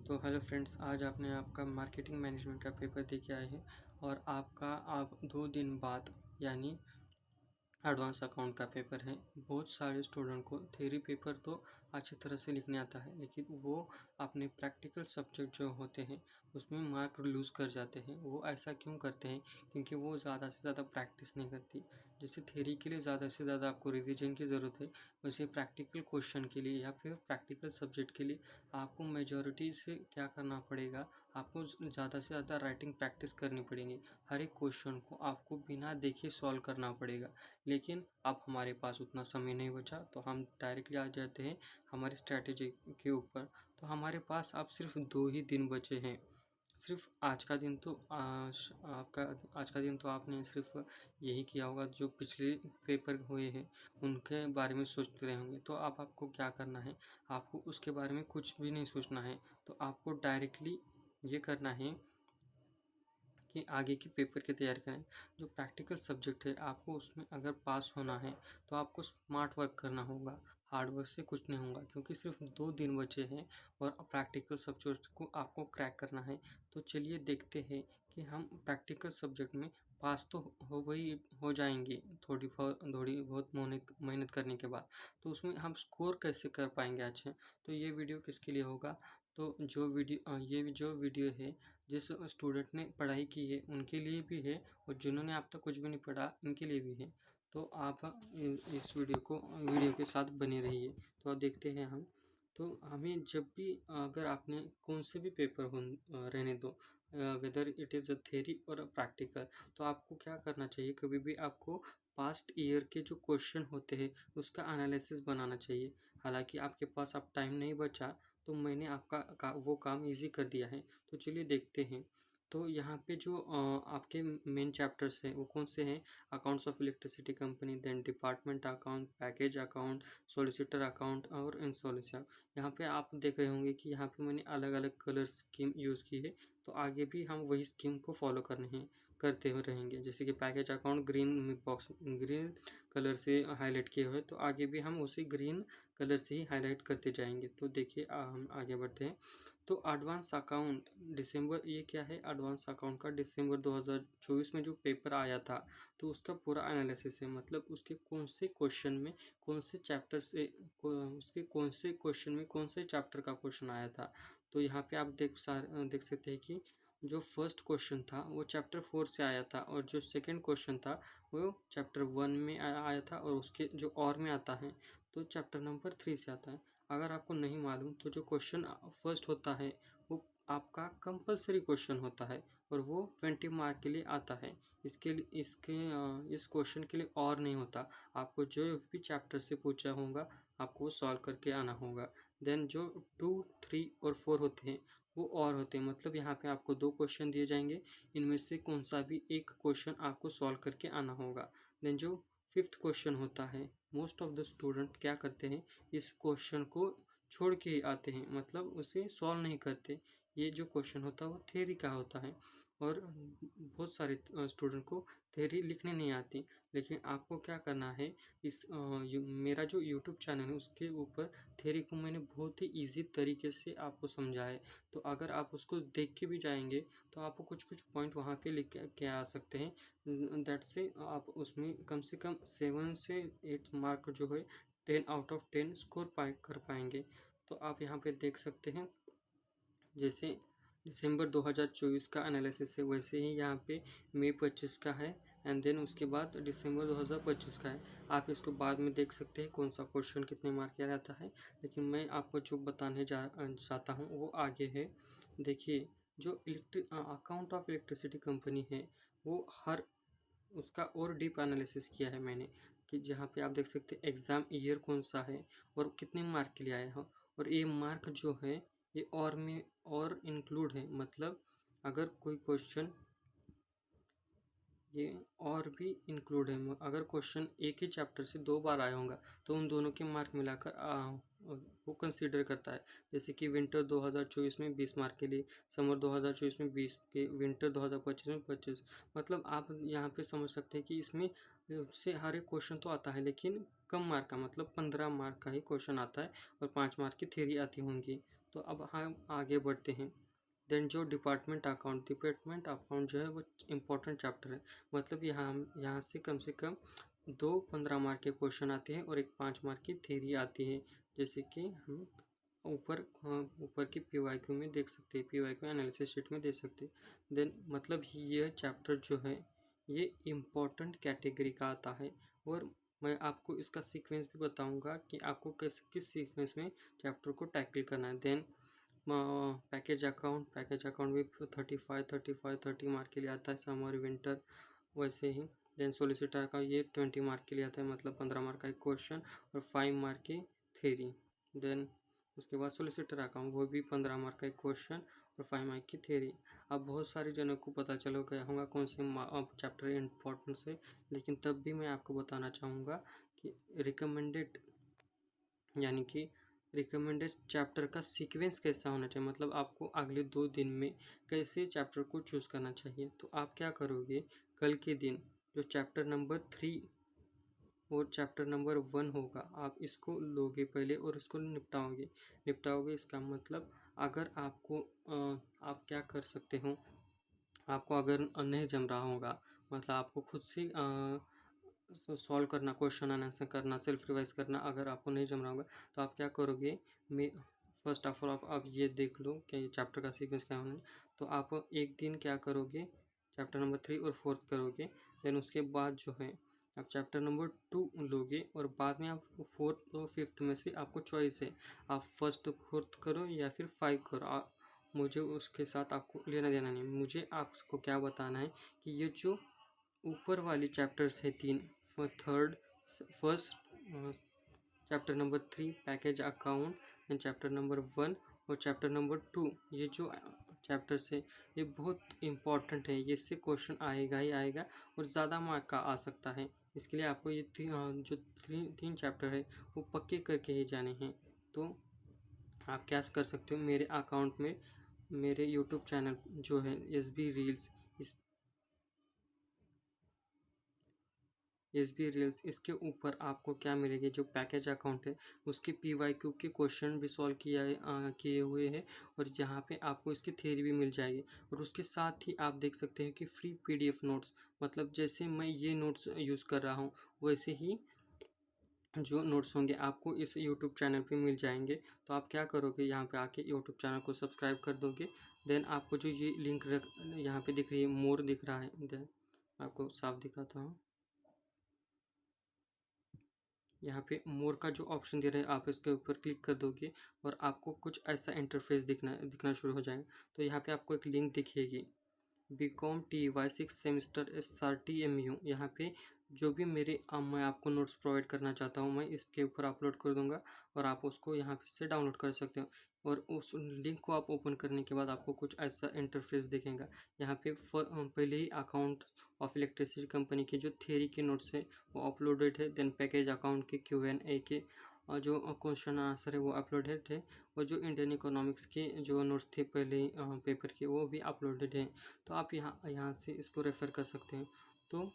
तो hello friends, आज आपने आपका मार्केटिंग मैनेजमेंट का पेपर दे के आए हैं और आप 2 दिन बाद यानी एडवांस अकाउंट का पेपर है। बहुत सारे स्टूडेंट को थ्योरी पेपर तो अच्छी तरह से लिखने आता है, लेकिन वो अपने प्रैक्टिकल सब्जेक्ट जो होते हैं उसमें मार्क लूज़ कर जाते हैं। वो ऐसा क्यों करते हैं? क्योंकि वो ज़्यादा से ज़्यादा प्रैक्टिस नहीं करती। जैसे थ्योरी के लिए ज़्यादा से ज़्यादा आपको रिवीजन की ज़रूरत है, वैसे प्रैक्टिकल क्वेश्चन के लिए या फिर प्रैक्टिकल सब्जेक्ट के लिए आपको मेजॉरिटी से क्या करना पड़ेगा, आपको ज़्यादा से ज़्यादा राइटिंग प्रैक्टिस करनी पड़ेगी। हर एक क्वेश्चन को आपको बिना देखे सॉल्व करना पड़ेगा। लेकिन अब हमारे पास उतना समय नहीं बचा, तो हम डायरेक्टली आ जाते हैं हमारी स्ट्रैटेजी के ऊपर। तो हमारे पास अब सिर्फ 2 ही दिन बचे हैं। सिर्फ आज का दिन तो आपने सिर्फ यही किया होगा, जो पिछले पेपर हुए हैं उनके बारे में सोचते रहे होंगे। तो अब आपको क्या करना है, आपको उसके बारे में कुछ भी नहीं सोचना है। तो आपको डायरेक्टली ये करना है कि आगे की पेपर की तैयारी करें। जो प्रैक्टिकल सब्जेक्ट है, आपको उसमें अगर पास होना है तो आपको स्मार्ट वर्क करना होगा, हार्ड वर्क से कुछ नहीं होगा। क्योंकि सिर्फ 2 दिन बचे हैं और प्रैक्टिकल सब्जेक्ट को आपको क्रैक करना है। तो चलिए देखते हैं कि हम प्रैक्टिकल सब्जेक्ट में पास तो हो जाएंगे थोड़ी बहुत मेहनत करने के बाद। तो उसमें हम स्कोर कैसे कर पाएंगे अच्छे? तो ये वीडियो किसके लिए होगा? तो ये जो वीडियो है, जिस स्टूडेंट ने पढ़ाई की है उनके लिए भी है, और जिन्होंने अब तक कुछ भी नहीं पढ़ा इनके लिए भी है। तो आप इस वीडियो के साथ बने रहिए। तो अब देखते हैं हम। तो हमें जब भी अगर आपने कौन से भी पेपर हो रहने दो, whether it is a theory और अ प्रैक्टिकल, तो आपको क्या करना चाहिए, कभी भी आपको पास्ट ईयर के जो क्वेश्चन होते हैं उसका एनालिसिस बनाना चाहिए। हालांकि आपके पास अब टाइम नहीं बचा, तो मैंने वो काम इजी कर दिया है। तो चलिए देखते हैं। तो यहाँ पे जो आपके मेन चैप्टर्स हैं वो कौन से हैं? Accounts of electricity company, then department account, package account, solicitor account और इंसॉल्वेंसी। यहाँ पे आप देख रहे होंगे कि यहाँ पे मैंने अलग अलग कलर स्कीम यूज़ की है। तो आगे भी हम वही स्कीम को फॉलो करते हुए रहेंगे। जैसे कि पैकेज अकाउंट ग्रीन कलर से हाईलाइट किए हुए, तो आगे भी हम उसी ग्रीन कलर से ही हाईलाइट करते जाएंगे। तो देखिए हम आगे बढ़ते हैं। तो एडवांस अकाउंट ये क्या है? एडवांस अकाउंट का दिसंबर 2024 में जो पेपर आया था, तो उसका पूरा एनालिसिस है। मतलब उसके कौन से क्वेश्चन में कौन से चैप्टर से उसके कौन से क्वेश्चन में कौन से चैप्टर का क्वेश्चन आया था। तो यहाँ पे आप देख सकते हैं कि जो फर्स्ट क्वेश्चन था वो चैप्टर 4 से आया था, और जो सेकंड क्वेश्चन था वो चैप्टर 1 में आया था, और उसके जो और में आता है तो चैप्टर नंबर 3 से आता है। अगर आपको नहीं मालूम, तो जो क्वेश्चन फर्स्ट होता है वो आपका कंपलसरी क्वेश्चन होता है, और वो 20 मार्क के लिए आता है। इस क्वेश्चन के लिए और नहीं होता। आपको जो भी चैप्टर से पूछा होगा आपको वो सॉल्व करके आना होगा। देन जो 2, 3 और 4 होते हैं वो और होते हैं। मतलब यहाँ पे आपको 2 क्वेश्चन दिए जाएंगे, इनमें से कौन सा भी एक क्वेश्चन आपको सॉल्व करके आना होगा। देन जो फिफ्थ क्वेश्चन होता है, मोस्ट ऑफ द स्टूडेंट क्या करते हैं, इस क्वेश्चन को छोड़ के ही आते हैं, मतलब उसे सॉल्व नहीं करते। ये जो क्वेश्चन होता है वो थ्योरी का होता है, और बहुत सारे स्टूडेंट को थ्योरी लिखने नहीं आती। लेकिन आपको क्या करना है, मेरा जो यूट्यूब चैनल है उसके ऊपर थ्योरी को मैंने बहुत ही ईजी तरीके से आपको समझाया है। तो अगर आप उसको देख के भी जाएंगे तो आपको कुछ कुछ पॉइंट वहाँ पे लिख के आ सकते हैं। दैट से आप उसमें कम से कम 7 से 8 मार्क जो है 10 आउट ऑफ 10 स्कोर कर पाएंगे। तो आप यहाँ पे देख सकते हैं, जैसे दिसंबर 2024 का एनालिसिस है, वैसे ही यहाँ पे मई 25 का है, एंड देन उसके बाद दिसंबर 2025 का है। आप इसको बाद में देख सकते हैं कौन सा क्वेश्चन कितने मार्क का रहता है, लेकिन मैं आपको जो बताने चाहता हूँ वो आगे है। देखिए, जो अकाउंट ऑफ इलेक्ट्रिसिटी कंपनी है वो हर उसका और डीप एनालिसिस किया है मैंने, कि जहाँ पे आप देख सकते हैं एग्ज़ाम ईयर कौन सा है और कितने मार्क के लिए आया हो। और ये मार्क जो है ये और में और इंक्लूड है, मतलब अगर कोई क्वेश्चन ये और भी इंक्लूड है, अगर क्वेश्चन एक ही चैप्टर से 2 बार आया होगा तो उन दोनों के मार्क मिलाकर वो कंसीडर करता है। जैसे कि विंटर 2024 में 20 मार्क के लिए, समर 2024 में 20 के, विंटर 2025 में 25। मतलब आप यहाँ पे समझ सकते हैं कि इसमें से हर एक क्वेश्चन तो आता है, लेकिन कम मार्क का, मतलब 15 मार्क का ही क्वेश्चन आता है और 5 मार्क की थ्योरी आती होंगी। तो अब हम आगे बढ़ते हैं। देन जो डिपार्टमेंट अकाउंट जो है वो इम्पोर्टेंट चैप्टर है। मतलब यहाँ से कम 2 15 मार्क के क्वेश्चन आते हैं और एक 5 मार्क की थ्योरी आती है, जैसे कि हम ऊपर की पीवाईक्यू में देख सकते हैं, पीवाईक्यू एनालिसिस शीट में देख सकते हैं। देन मतलब ये चैप्टर जो है ये इम्पोर्टेंट कैटेगरी का आता है, और मैं आपको इसका सीक्वेंस भी बताऊंगा कि आपको किस सीक्वेंस में चैप्टर को टैकल करना है। देन पैकेज अकाउंट भी 30 मार्क के लिए आता है, समर विंटर वैसे ही। देन सोलिसिटर का ये 20 मार्क के लिए आता है, मतलब 15 मार्क का एक क्वेश्चन और 5 मार्क की थ्योरी। देन उसके बाद सोलिसिटर अकाउंट वो भी 15 मार्क का एक क्वेश्चन और 5 मार्क की थ्योरी। अब बहुत सारे जनों को पता चल गया होगा कौन से चैप्टर इम्पोर्टेंस है, लेकिन तब भी मैं आपको बताना चाहूँगा कि यानी कि रिकमेंडेड चैप्टर का सीक्वेंस कैसा होना चाहिए, मतलब आपको अगले 2 दिन में कैसे चैप्टर को चूज़ करना चाहिए। तो आप क्या करोगे, कल के दिन जो चैप्टर नंबर 3 और चैप्टर नंबर 1 होगा, आप इसको लोगे पहले और इसको निपटाओगे। इसका मतलब अगर आपको आप क्या कर सकते हो, आपको अगर नहीं जम रहा होगा, मतलब आपको खुद से सॉल्व करना, क्वेश्चन आंसर करना, सेल्फ रिवाइज करना अगर आपको नहीं जम रहा होगा, तो आप क्या करोगे, मैं फर्स्ट ऑफ ऑल आप ये देख लो कि ये चैप्टर का सीक्वेंस क्या होना है। तो आप एक दिन क्या करोगे, चैप्टर नंबर 3 और 4 करोगे। देन उसके बाद जो है आप चैप्टर नंबर 2 लोगे, और बाद में आप 4th और 5th में से आपको चॉइस है, आप फर्स्ट 4th करो या फिर 5 करो। मुझे उसके साथ आपको लेना देना नहीं, मुझे आपको क्या बताना है कि ये जो ऊपर वाली चैप्टर्स है 3, first chapter number 3 package account, and chapter number 1 और चैप्टर नंबर 2, ये जो चैप्टर्स है ये बहुत इम्पॉर्टेंट है, ये इससे क्वेश्चन आएगा ही आएगा और ज़्यादा मार्क का आ सकता है। इसके लिए आपको ये जो तीन चैप्टर है वो पक्के करके ही जाने हैं। तो आप क्या कर सकते हो, मेरे अकाउंट में मेरे यूट्यूब चैनल जो है SB रील्स, SB रील्स, इसके ऊपर आपको क्या मिलेगी, जो पैकेज अकाउंट है उसके PYQ के क्वेश्चन भी सॉल्व किए हुए हैं, और यहाँ पे आपको इसकी थ्योरी भी मिल जाएगी। और उसके साथ ही आप देख सकते हैं कि फ्री PDF नोट्स, मतलब जैसे मैं ये नोट्स यूज़ कर रहा हूँ वैसे ही जो नोट्स होंगे आपको इस यूट्यूब चैनल पे मिल जाएंगे। तो आप क्या करोगे, यहाँ पे आके यूट्यूब चैनल को सब्सक्राइब कर दोगे। देन आपको जो ये लिंक यहाँ पे दिख रही है, मोर दिख रहा है, देन आपको साफ दिखाता हूँ, यहाँ पे मोर का जो ऑप्शन दे रहे हैं आप इसके ऊपर क्लिक कर दोगे और आपको कुछ ऐसा इंटरफेस दिखना शुरू हो जाएगा। तो यहाँ पे आपको एक लिंक दिखेगी, BCom TY 6 सेमेस्टर SRTMU। यहाँ पे जो भी मैं आपको नोट्स प्रोवाइड करना चाहता हूँ मैं इसके ऊपर अपलोड कर दूंगा, और आप उसको यहाँ पे से डाउनलोड कर सकते हो। और उस लिंक को आप ओपन करने के बाद आपको कुछ ऐसा इंटरफेस दिखेगा। यहाँ पे पहले ही अकाउंट ऑफ इलेक्ट्रिसिटी कंपनी के जो थ्योरी के नोट्स है वो अपलोडेड है। देन पैकेज अकाउंट के Q&A के और जो क्वेश्चन आंसर है वो अपलोडेड है, और जो इंडियन इकोनॉमिक्स के जो नोट्स थे पहले पेपर के वो भी अपलोडेड है। तो आप यहाँ से इसको रेफ़र कर सकते हैं। तो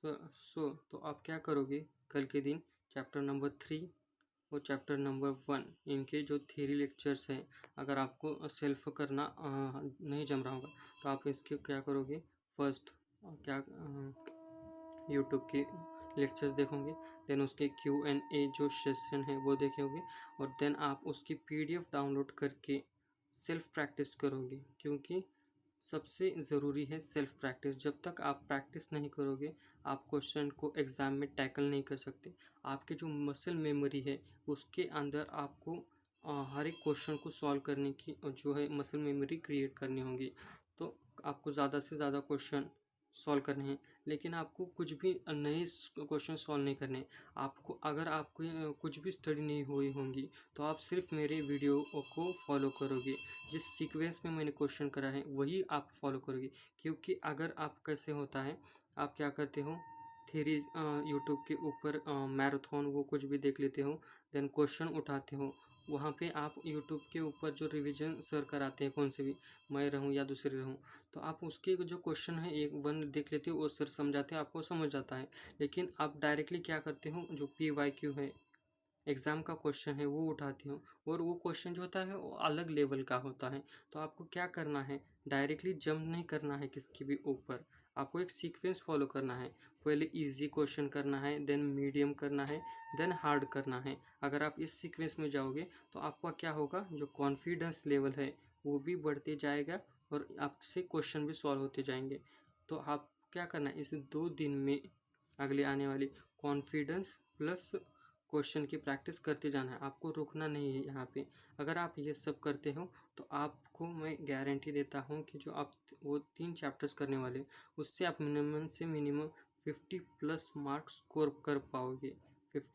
तो आप क्या करोगे, कल के दिन चैप्टर नंबर 3 और चैप्टर नंबर 1 इनके जो थ्योरी लेक्चर्स हैं, अगर आपको सेल्फ करना नहीं जम रहा होगा तो आप इसके क्या करोगे, फर्स्ट क्या यूट्यूब के लेक्चर्स देखोगे, देन उसके Q&A जो सेशन है वो देखोगे, और देन आप उसकी PDF डाउनलोड करके सेल्फ प्रैक्टिस करोगे। क्योंकि सबसे ज़रूरी है सेल्फ प्रैक्टिस, जब तक आप प्रैक्टिस नहीं करोगे आप क्वेश्चन को एग्ज़ाम में टैकल नहीं कर सकते। आपके जो मसल मेमोरी है उसके अंदर आपको हर एक क्वेश्चन को सॉल्व करने की जो है मसल मेमोरी क्रिएट करनी होगी। तो आपको ज़्यादा से ज़्यादा क्वेश्चन सॉल्व करने हैं, लेकिन आपको कुछ भी नए क्वेश्चन सॉल्व नहीं करने। आपको अगर आपको कुछ भी स्टडी नहीं हुई होंगी तो आप सिर्फ मेरे वीडियो को फॉलो करोगे, जिस सीक्वेंस में मैंने क्वेश्चन करा है वही आप फॉलो करोगे। क्योंकि अगर आप कैसे होता है, आप क्या करते हो, थ्योरी यूट्यूब के ऊपर मैराथन वो कुछ भी देख लेते हो, देन क्वेश्चन उठाते हो, वहाँ पे आप यूट्यूब के ऊपर जो रिवीजन सर कराते हैं कौन से भी, मैं रहूँ या दूसरे रहूँ, तो आप उसके जो क्वेश्चन है एक वन देख लेते हो, वो सर समझाते हैं आपको समझ जाता है। लेकिन आप डायरेक्टली क्या करते हो, जो PYQ है एग्ज़ाम का क्वेश्चन है वो उठाते हो, और वो क्वेश्चन जो होता है वो अलग लेवल का होता है। तो आपको क्या करना है, डायरेक्टली जंप नहीं करना है किसके भी ऊपर, आपको एक सीक्वेंस फॉलो करना है। पहले इजी क्वेश्चन करना है, देन मीडियम करना है, देन हार्ड करना है। अगर आप इस सीक्वेंस में जाओगे तो आपका क्या होगा, जो कॉन्फिडेंस लेवल है वो भी बढ़ते जाएगा और आपसे क्वेश्चन भी सॉल्व होते जाएंगे। तो आप क्या करना है, इस 2 दिन में अगले आने वाली कॉन्फिडेंस प्लस क्वेश्चन की प्रैक्टिस करते जाना है, आपको रुकना नहीं है यहाँ पे। अगर आप ये सब करते हो तो आपको मैं गारंटी देता हूँ कि जो आप वो 3 चैप्टर्स करने वाले, उससे आप मिनिमम से मिनिमम 50+ मार्क्स स्कोर कर पाओगे। 50